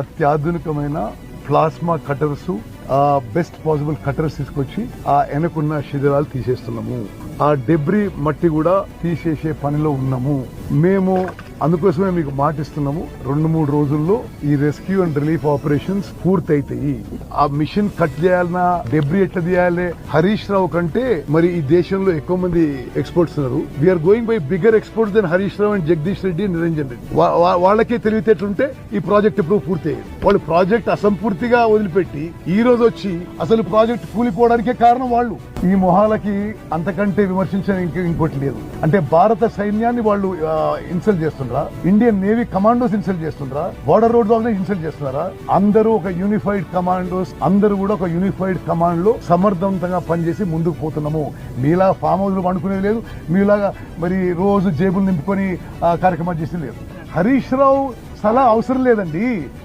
అత్యాధునికమైన plasma cutters, best possible cutters తీసుకొచ్చి ఆ వెనకున్న శిథిలాలు తీసేస్తున్నాము. ఆ డెబ్రీ మట్టి కూడా తీసేసే పనిలో ఉన్నాము మేము. అందుకోసమే మీకు మాటిస్తున్నాము, 2-3 రోజుల్లో ఈ రెస్క్యూ అండ్ రిలీఫ్ ఆపరేషన్స్ పూర్తయితాయి. ఆ మిషన్ కట్ చేయాలన్నా, డెబ్రీ ఎట్లా తీయాలి, హరీష్ రావు కంటే మరి ఈ దేశంలో ఎక్కువ మంది ఎక్స్పర్ట్స్ ఉన్నారు. We are going by bigger experts then Harish Rao and Jagadish Reddy, Niranjan Reddy. వాళ్ళకే తెలివితేటలుంటే ఈ ప్రాజెక్ట్ ఎప్పుడు పూర్తయ్యేది. వాళ్ళు ప్రాజెక్ట్ అసంపూర్తిగా వదిలిపెట్టి ఈ రోజు వచ్చి అసలు ప్రాజెక్ట్ కూలిపోవడానికే కారణం వాళ్ళు. ఈ మొహాలకి అంతకంటే విమర్శించడానికి ఇంకోటి లేదు. అంటే భారత సైన్యాన్ని వాళ్ళు ఇన్సల్ట్ చేస్తుండ్రా, ఇండియన్ నేవీ కమాండోస్ ఇన్సల్ట్ చేస్తుండ్రా, బార్డర్ రోడ్ ఆఫీసర్స్ ఇన్సల్ట్ చేస్తున్నారా? అందరూ ఒక యూనిఫైడ్ కమాండోస్, అందరూ కూడా ఒక యూనిఫైడ్ కమాండ్ లో సమర్థవంతంగా పనిచేసి ముందుకు పోతున్నాము. మీలా ఫామ్ హౌస్ లో పండుకునేది లేదు, మీలాగా మరి రోజు జేబులు నింపుకొని కార్యక్రమాలు చేసేది లేదు. హరీష్ రావు సలహా అవసరం లేదండి.